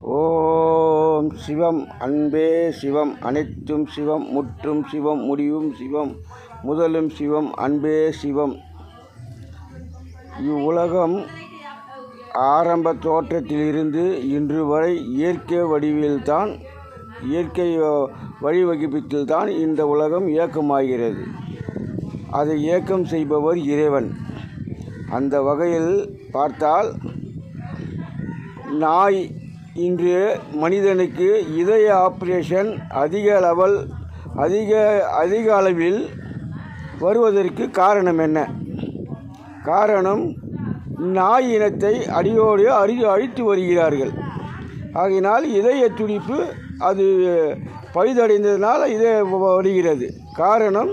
ஓம் சிவம் அன்பே சிவம் அனைத்தும் சிவம் முற்றும் சிவம் முடிவும் சிவம் முதலும் சிவம் அன்பே சிவம். இவ்வுலகம் ஆரம்ப தோற்றத்திலிருந்து இன்று வரை இயற்கை வடிவில்தான், இயற்கை வழிவகுப்பில்தான் இந்த உலகம் இயக்கமாகிறது. அதை இயக்கம் செய்பவர் இறைவன். அந்த வகையில் பார்த்தால், நாய் இன்று மனிதனுக்கு இதய ஆப்ரேஷன் அதிக அளவில் வருவதற்கு காரணம் என்ன? காரணம், நாய் இனத்தை அடியோடு அழித்து வருகிறார்கள். ஆகையினால் இதய துடிப்பு அது பழுதடைந்ததினால் இது வருகிறது. காரணம்,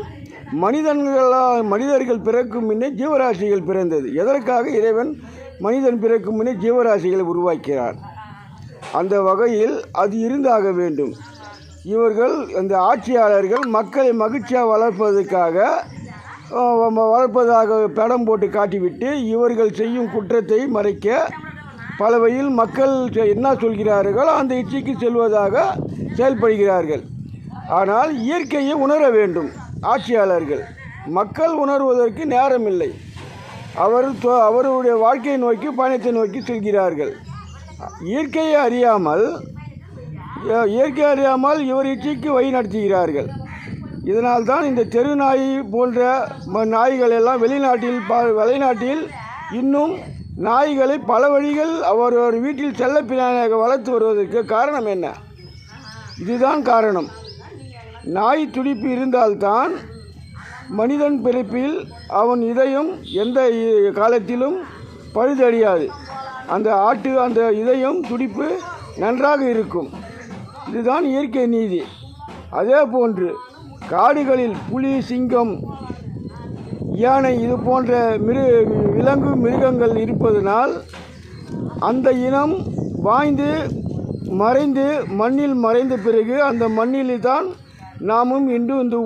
மனிதர்கள் பிறக்கும் முன்னே ஜீவராசிகள் பிறந்தது. எதற்காக இறைவன் மனிதன் பிறக்கும் முன்னே ஜீவராசிகளை உருவாக்கிறார்? அந்த வகையில் அது இருந்தாக வேண்டும். இவர்கள் இந்த ஆட்சியாளர்கள் மக்களை மகிழ்ச்சியாக வளர்ப்பதாக படம் போட்டு காட்டிவிட்டு இவர்கள் செய்யும் குற்றத்தை மறைக்க பல வகையில் மக்கள் என்ன சொல்கிறார்களோ அந்த இச்சைக்கு செல்வதாக செயல்படுகிறார்கள். ஆனால் இயற்கையை உணர வேண்டும் ஆட்சியாளர்கள். மக்கள் உணர்வதற்கு நேரமில்லை. அவருடைய வாழ்க்கையை நோக்கி, பயணத்தை நோக்கி செல்கிறார்கள். இயற்கையை அறியாமல் இவர் இச்சைக்கு வழி நடத்துகிறார்கள். இதனால்தான் இந்த தெரு நாய் போன்ற நாய்கள் எல்லாம் வெளிநாட்டில் இன்னும் நாய்களை பல வழிகள் அவர் வீட்டில் செல்ல பிராணியாக வளர்த்து வருவதற்கு காரணம் என்ன? இதுதான் காரணம். நாய் துடிப்பு இருந்தால்தான் மனிதன் பிறப்பில் அவன் இதயம் எந்த காலத்திலும் பழுதடையாது. அந்த இதயம் துடிப்பு நன்றாக இருக்கும். இதுதான் இயற்கை நீதி. அதே போன்று காடுகளில் புலி, சிங்கம், யானை இது போன்ற மிருகங்கள் இருப்பதனால் அந்த இனம் மறைந்து மண்ணில் மறைந்த பிறகு அந்த மண்ணில் தான் நாமும் இன்று இந்த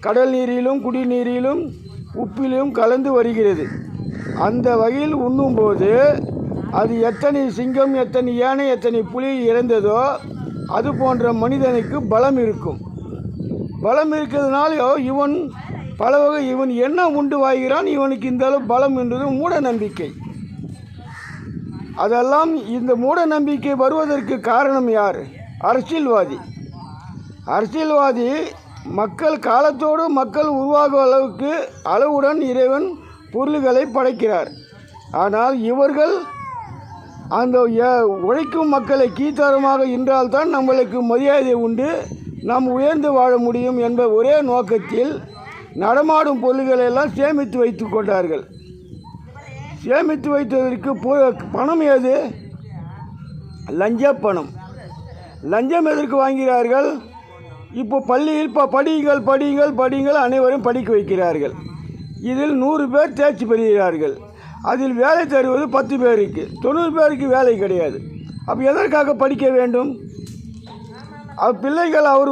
கடல் நீரிலும் குடிநீரிலும் உப்பிலும் கலந்து வருகிறது. அந்த வகையில் உண்ணும்போது அது எத்தனை சிங்கம், எத்தனை யானை, எத்தனை புலி இறந்ததோ அது போன்ற மனிதனுக்கு பலம் இருக்கும். பலம் இருக்கிறதுனால இவன் என்ன உண்டு வாய்கிறான், இவனுக்கு இந்த அளவு பலம் என்பது மூட நம்பிக்கை. அதெல்லாம் இந்த மூட நம்பிக்கை வருவதற்கு காரணம் யார்? அரசியல்வாதி. மக்கள் காலத்தோடு மக்கள் உருவாகும் அளவுடன் இறைவன் பொருள்களை படைக்கிறார். ஆனால் இவர்கள் அந்த உழைக்கும் மக்களை கீழ்த்தரமாக இன்றால்தான் நம்மளுக்கு மரியாதை உண்டு, நாம் உயர்ந்து வாழ முடியும் என்ற ஒரே நோக்கத்தில் நடமாடும் பொருள்களை எல்லாம் சேமித்து வைத்து கொண்டார்கள். சேமித்து வைத்ததற்கு பணம் ஏது? லஞ்ச பணம். லஞ்சம் எதற்கு வாங்கிறார்கள்? இப்போ பள்ளியில் படியுங்கள் அனைவரும் படிக்க வைக்கிறார்கள். இதில் 100 பேர் தேர்ச்சி பெறுகிறார்கள். அதில் வேலை தருவது 10 பேருக்கு, 90 பேருக்கு வேலை கிடையாது. அப்போ எதற்காக படிக்க வேண்டும்? பிள்ளைகள் அவர்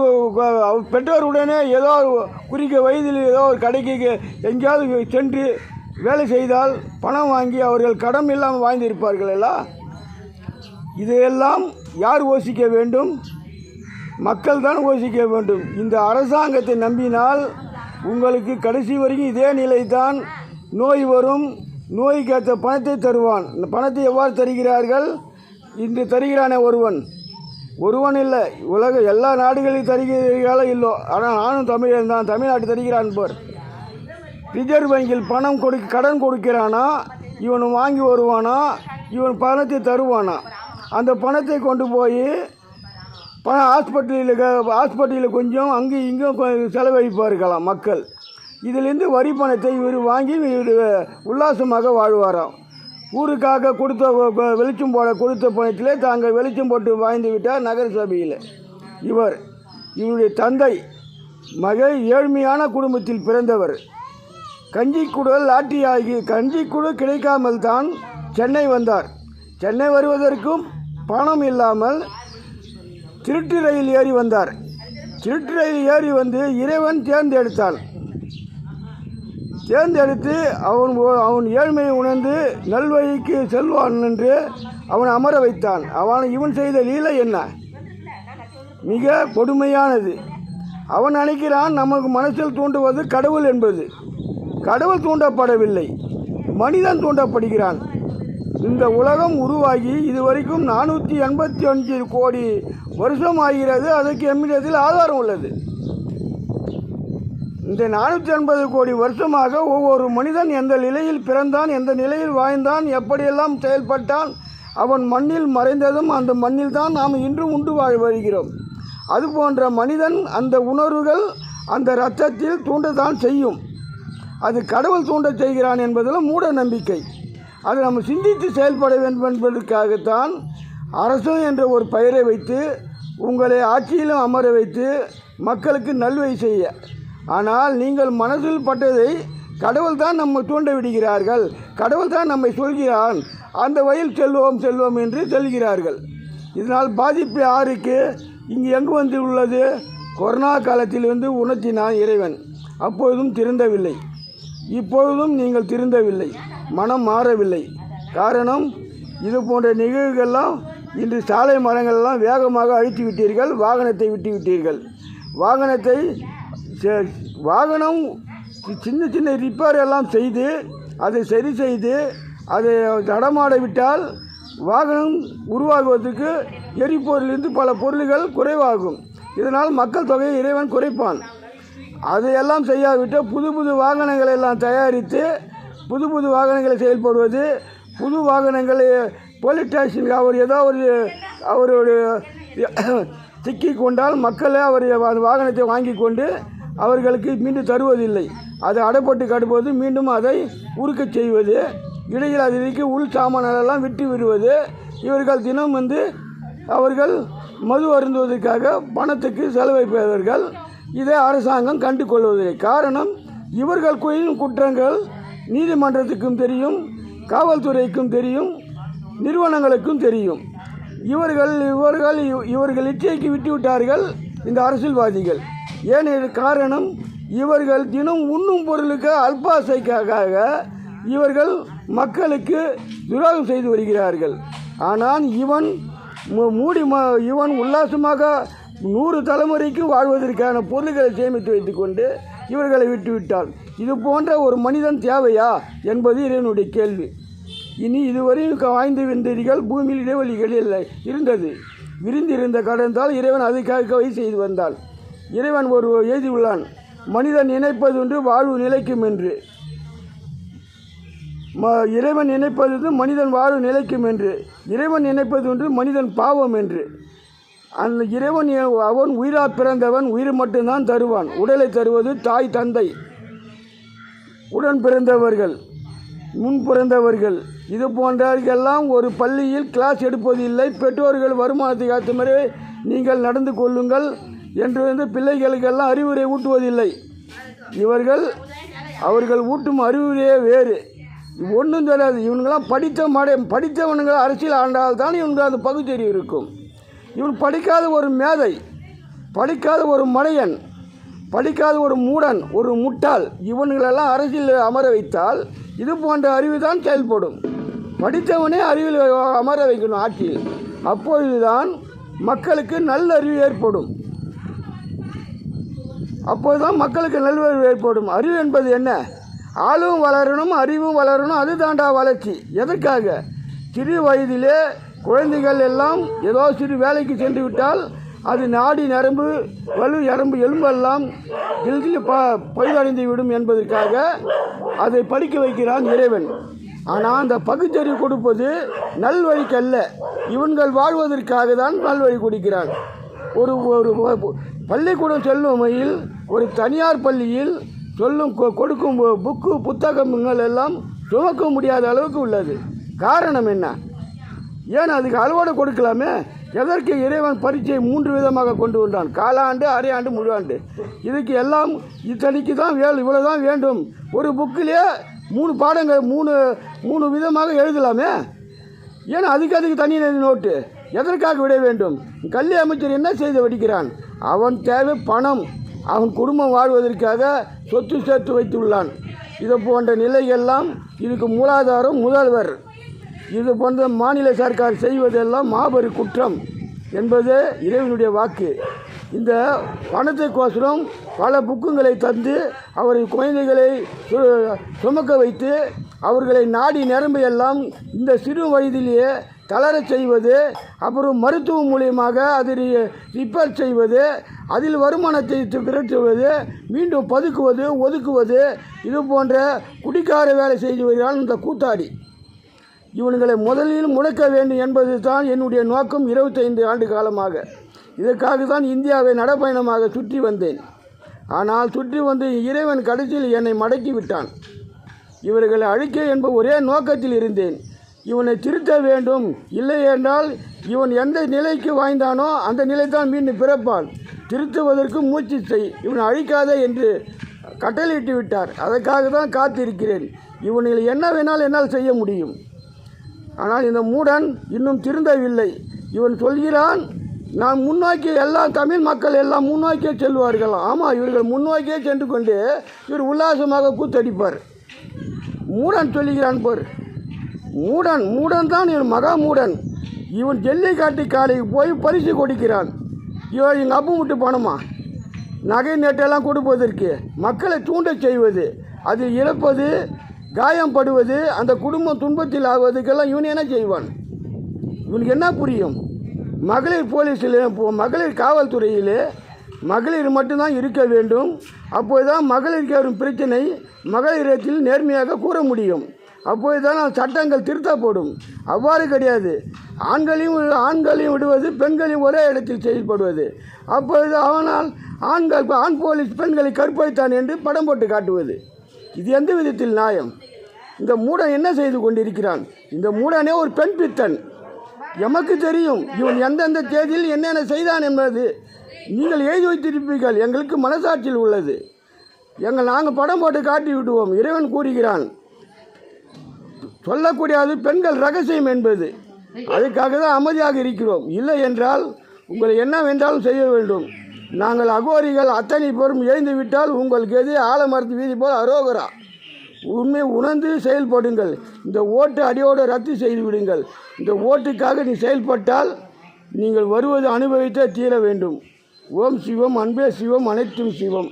பெற்றோருடனே ஏதோ குறிக்க வயதில் ஏதோ ஒரு கடைக்கு எங்கேயாவது சென்று வேலை செய்தால் பணம் வாங்கி அவர்கள் கடன் இல்லாமல் வாழ்ந்திருப்பார்கள் எல்லாம். இதையெல்லாம் யார் யோசிக்க வேண்டும்? மக்கள் தான் யோசிக்க வேண்டும். இந்த அரசாங்கத்தை நம்பினால் உங்களுக்கு கடைசி வரைக்கும் இதே நிலைதான். நோய் வரும், நோய்க்கு ஏற்ற பணத்தை தருவான். இந்த பணத்தை எவ்வாறு தருகிறார்கள்? இன்று தருகிறானே ஒருவன் இல்லை, உலக எல்லா நாடுகளிலும் தருகிறாளோ இல்லோ, ஆனால் நானும் தமிழன் தான், தமிழ்நாட்டு தருகிறான் பார். ரிசர்வ் வங்கியில் கடன் கொடுக்கிறானா, இவன் வாங்கி வருவானா, இவன் பணத்தை தருவானா? அந்த பணத்தை கொண்டு போய் ஹாஸ்பிட்டலில் கொஞ்சம் அங்கேயும் இங்கும் செலவழிப்பார்களாம் மக்கள். இதிலிருந்து வரி பணத்தை இவர் வாங்கி உல்லாசமாக வாழ்வாராம். ஊருக்காக வெளிச்சம் கொடுத்த பணத்திலே தாங்கள் வெளிச்சம் போட்டு வாழ்ந்து விட்டார் நகர சபையில். இவருடைய தந்தை ஏழ்மையான குடும்பத்தில் பிறந்தவர். கஞ்சிக்குடல் ஆட்டியாகி கஞ்சிக்குடு கிடைக்காமல் தான் சென்னை வந்தார். சென்னை வருவதற்கும் பணம் இல்லாமல் திருட்டு ரயில் ஏறி வந்தார். திருட்டு ரயில் ஏறி வந்து இறைவன் தேர்ந்தெடுத்து அவன் ஏழ்மையை உணர்ந்து நல்வழிக்கு செல்வான் என்று அவன் அமர வைத்தான். இவன் செய்த லீலை என்ன? மிக கொடுமையானது. அவன் நினைக்கிறான் நமக்கு மனசில் தூண்டுவது கடவுள் என்பது. கடவுள் தூண்டப்படவில்லை, மனிதன் தூண்டப்படுகிறான். இந்த உலகம் உருவாகி இதுவரைக்கும் 485 கோடி வருஷம் ஆகிறது. அதற்கு எம்மிடத்தில் ஆதாரம் உள்ளது. இந்த 480 கோடி வருஷமாக ஒவ்வொரு மனிதன் எந்த நிலையில் பிறந்தான், எந்த நிலையில் வாழ்ந்தான், எப்படியெல்லாம் செயல்பட்டான், அவன் மண்ணில் மறைந்ததும் அந்த மண்ணில் தான் நாம் இன்றும் உண்டு வருகிறோம். அதுபோன்ற மனிதன் அந்த உணர்வுகள் அந்த இரத்தத்தில் தூண்டத்தான் செய்யும். அது கடவுள் தூண்ட செய்கிறான் என்பதில் மூட நம்பிக்கை. அது நம்ம சிந்தித்து செயல்பட வேண்டும் என்பதற்காகத்தான் அரசு என்ற ஒரு பெயரை வைத்து உங்களை ஆட்சியிலும் அமர வைத்து மக்களுக்கு நல்வழி செய்ய. ஆனால் நீங்கள் மனதில் பட்டதை கடவுள் தான் நம்மை தூண்ட விடுகிறார்கள். கடவுள் தான் நம்மை சொல்கிறான், அந்த வழியில் செல்வோம் என்று செல்கிறார்கள். இதனால் பாதிப்பு யாருக்கு? இங்கு எங்கு வந்து உள்ளது? கொரோனா காலத்தில் உணர்த்தினான் இறைவன். அப்பொழுதும் திருந்தவில்லை, இப்பொழுதும் நீங்கள் திருந்தவில்லை, மனம் மாறவில்லை. காரணம், இது போன்ற நிகழ்வுகள்லாம் இன்று சாலை மரங்களெல்லாம் வேகமாக அழித்து விட்டீர்கள், வாகனத்தை விட்டு விட்டீர்கள். வாகனம் சின்ன சின்ன ரிப்பேர் எல்லாம் செய்து அதை சரி செய்து அதை நடமாட விட்டால் வாகனம் உருவாகுவதற்கு எரிபொருளிலிருந்து பல பொருள்கள் குறைவாகும். இதனால் மக்கள் தொகையை இறைவன் குறைப்பான். அதையெல்லாம் செய்யாவிட்டால் புது புது வாகனங்களை எல்லாம் தயாரித்து புது புது வாகனங்களை செயல்படுவது, புது வாகனங்களை போலீஸ் ஸ்டேஷனுக்கு அவருடைய சிக்கி கொண்டால் மக்களை அந்த வாகனத்தை வாங்கி கொண்டு அவர்களுக்கு மீண்டும் தருவதில்லை. அதை அடைப்பட்டு கடுப்பது, மீண்டும் அதை உருக்கச் செய்வது, இடையில் அதற்கு உள் சாமானெல்லாம் விட்டு விடுவது. இவர்கள் தினம் அவர்கள் மது அருந்துவதற்காக பணத்துக்கு செலவழிப்பவர்கள். இதை அரசாங்கம் கண்டு கொள்வதில்லை. காரணம், இவர்கள் செய்யும் குற்றங்கள் நீதிமன்றத்துக்கும் தெரியும், காவல்துறைக்கும் தெரியும், நிறுவனங்களுக்கும் தெரியும். இவர்கள் இச்சைக்கு விட்டுவிட்டார்கள் இந்த அரசியல்வாதிகள். ஏன் காரணம், இவர்கள் தினம் உண்ணும் பொருளுக்கு அல்பாசைக்காக இவர்கள் மக்களுக்கு துரோகம் செய்து வருகிறார்கள். ஆனால் இவன் உல்லாசமாக 100 தலைமுறைக்கு வாழ்வதற்கான பொருள்களை சேமித்து வைத்துக்கொண்டு இவர்களை விட்டுவிட்டால் இது போன்ற ஒரு மனிதன் தேவையா என்பது இறைவனுடைய கேள்வி. இனி இதுவரையும் வாய்ந்து வென்றீர்கள். பூமியில் இடைவெளிகள் இருந்தது, விரிந்திருந்த கடந்தால் இறைவன் அதுக்காக வழி செய்து வந்தால். இறைவன் ஒரு எழுதியுள்ளான், மனிதன் நினைப்பதுண்டு வாழ்வு நிலைக்கும் என்று. இறைவன் நினைப்பது மனிதன் வாழ்வு நிலைக்கும் என்று. இறைவன் நினைப்பது ஒன்று மனிதன் பாவம் என்று. அந்த இறைவன் அவன் உயிராக பிறந்தவன், உயிர் மட்டும்தான் தருவான். உடலை தருவது தாய் தந்தை, உடன் பிறந்தவர்கள், முன் பிறந்தவர்கள். இது போன்றவர்களெல்லாம் ஒரு பள்ளியில் கிளாஸ் எடுப்பதில்லை. பெற்றோர்கள் வருமானத்துக்கு ஏற்ற மாதிரி நீங்கள் நடந்து கொள்ளுங்கள் என்று பிள்ளைகளுக்கெல்லாம் அறிவுரை ஊட்டுவதில்லை. அவர்கள் ஊட்டும் அறிவுரையே வேறு. ஒன்றும் தெரியாது. இவனுங்களாம் படித்தவனுங்கள் அரசியல் ஆண்டால்தான் இவனுக்கு அந்த பகுத்தறிவு இருக்கும். இவன் படிக்காத ஒரு மேதை, படிக்காத ஒரு மடையன், படிக்காத ஒரு மூடன், ஒரு முட்டாள், இவனுங்களெல்லாம் அரசியல் அமர வைத்தால் இது போன்ற அறிவு தான் செயல்படும். படித்தவனே அறிவில் அமர வைக்கணும் ஆட்சியில். அப்பொழுதுதான் மக்களுக்கு நல்ல அறிவு ஏற்படும். அறிவு என்பது என்ன? ஆளும் வளரணும், அறிவும் வளரணும். அது தாண்டா வளர்ச்சி. எதற்காக? சிறு வயதிலே குழந்தைகள் எல்லாம் ஏதோ சிறு வேலைக்கு சென்று விட்டால் அது நாடி நரம்பு எலும்பெல்லாம் பழுதடைந்து விடும் என்பதற்காக அதை படிக்க வைக்கிறான் இறைவன். ஆனால் அந்த பகுத்தறிவு கொடுப்பது நல்வழிக்கு அல்ல, இவன்கள் வாழ்வதற்காக தான் நல்வழி கொடுக்கிறான். ஒரு பள்ளிக்கூடம் செல்லும் வகையில் ஒரு தனியார் பள்ளியில் கொடுக்கும் புத்தகங்கள் எல்லாம் சுமக்க முடியாத அளவுக்கு உள்ளது. காரணம் என்ன? ஏன் அதுக்கு அளவோடு கொடுக்கலாமே? எதற்கு இறைவன் பரீட்சை 3 விதமாக கொண்டு வந்தான்? காலாண்டு, அரையாண்டு, முழுஆண்டு. இதுக்கு எல்லாம் இத்தனைக்கு தான் இவ்வளோ தான் வேண்டும். ஒரு புக்கிலே 3 பாடங்கள் 3 விதமாக எழுதலாமே. ஏன் அதுக்கு தனி நோட்டு? எதற்காக விட வேண்டும்? கல்வி அமைச்சர் என்ன செய்து வடிக்கிறான்? அவன் தேவை பணம். அவன் குடும்பம் வாழ்வதற்காக சொத்து சேர்த்து வைத்துள்ளான். இது போன்ற நிலையெல்லாம் இதுக்கு மூலாதாரம் முதல்வர். இது போன்ற மாநில சர்க்கார் செய்வதெல்லாம் மாபெரும் குற்றம் என்பது இறைவனுடைய வாக்கு. இந்த பணத்துக்கோசரம் பல புக்குங்களை தந்து அவர்கள் குழந்தைகளை சுமக்க வைத்து அவர்களை நாடி நிரம்பியெல்லாம் இந்த சிறு வயதிலேயே தளரச் செய்வது, அப்புறம் மருத்துவம் மூலியமாக அதை ரிப்பேர் செய்வது, அதில் வருமானத்தை திரட்டுவது, மீண்டும் பதுக்குவது, ஒதுக்குவது, இது போன்ற குடிக்கார வேலை செய்து வருகிறான் இந்த கூத்தாடி. இவன்களை முதலில் முடக்க வேண்டும் என்பது தான் என்னுடைய நோக்கம். 25 ஆண்டு காலமாக இதற்காக தான் இந்தியாவை நடப்பயணமாக சுற்றி வந்தேன். ஆனால் சுற்றி வந்து இறைவன் கடைசியில் என்னை மடக்கி விட்டான். இவர்களை அழிக்க என்ப ஒரே நோக்கத்தில் இருந்தேன். இவனை திருத்த வேண்டும், இல்லை என்றால் இவன் எந்த நிலைக்கு வாய்ந்தானோ அந்த நிலை தான் மீண்டும் பிறப்பான். திருத்துவதற்கு முயற்சி செய், இவனை அழிக்காதே என்று கட்டளையிட்டு விட்டார். அதற்காக தான் காத்திருக்கிறேன். இவனில் என்ன வேணாலும் என்னால் செய்ய முடியும். ஆனால் இந்த மூடன் இன்னும் திருந்தவில்லை. இவன் சொல்கிறான், நான் முன்னோக்கி எல்லாம் தமிழ் மக்கள் எல்லாம் முன்னோக்கியே செல்வார்கள். ஆமாம், இவர்கள் முன்னோக்கியே சென்று கொண்டு இவர் உல்லாசமாக கூத்தடிப்பார். மூடன் சொல்லுகிறான் பார். மூடன் தான் இவன் மகா மூடன். இவன் ஜல்லிக்காட்டு காலைக்கு போய் பரிசு கொடுக்கிறான். இவன் எங்கள் அப்பா விட்டு பணமா நகை நெட்டெல்லாம் கொடுப்பதற்கு மக்களை தூண்டச் செய்வது, அதில் இழப்பது, காயப்படுவது, அந்த குடும்பம் துன்பத்தில் ஆகுவதுக்கெல்லாம் இவன் என்ன செய்வான்? இவனுக்கு என்ன புரியும்? மகளிர் போலீஸில், மகளிர் காவல்துறையில் மகளிர் மட்டும்தான் இருக்க வேண்டும். அப்போதுதான் மகளிருக்கு வரும் பிரச்சனை மகளிரத்தில் நேர்மையாக கூற முடியும். அப்போதுதான் சட்டங்கள் திருத்தப்படும். அவ்வாறு கிடையாது. ஆண்களையும் விடுவது, பெண்களையும் ஒரே இடத்தில் செயல்படுவது. அப்பொழுது அவனால் ஆண் போலீஸ் பெண்களை கற்பழித்தான் என்று படம் போட்டு காட்டுவது. இது எந்த விதத்தில் நியாயம்? இந்த மூடன் என்ன செய்து கொண்டிருக்கிறான்? இந்த மூடனே ஒரு பெண் பித்தன். எமக்கு தெரியும் இவன் எந்தெந்த தேதியில் என்னென்ன செய்தான் என்பது. நீங்கள் எழுதி வைத்திருப்பீர்கள், எங்களுக்கு மனசாட்சியில் உள்ளது. நாங்கள் படம் போட்டு காட்டி விடுவோம். இறைவன் கூறுகிறான், சொல்லக்கூடாது பெண்கள் ரகசியம் என்பது. அதுக்காக தான் அமைதியாக இருக்கிறோம். இல்லை என்றால் உங்களை என்னவென்றாலும் செய்ய வேண்டும். நாங்கள் அகோரிகள் அத்தனை பேரும் எழுந்து விட்டால் உங்களுக்கு எது ஆலமரத்து வீதி போல் அரோகரா. உண்மை உணர்ந்து செயல்படுங்கள். இந்த ஓட்டு அடியோடு ரத்து செய்து விடுங்கள். இந்த ஓட்டுக்காக நீ செயல்பட்டால் நீங்கள் வருவது அனுபவித்தே தீர வேண்டும். ஓம் சிவம், அன்பே சிவம், அனைத்தும் சிவம்.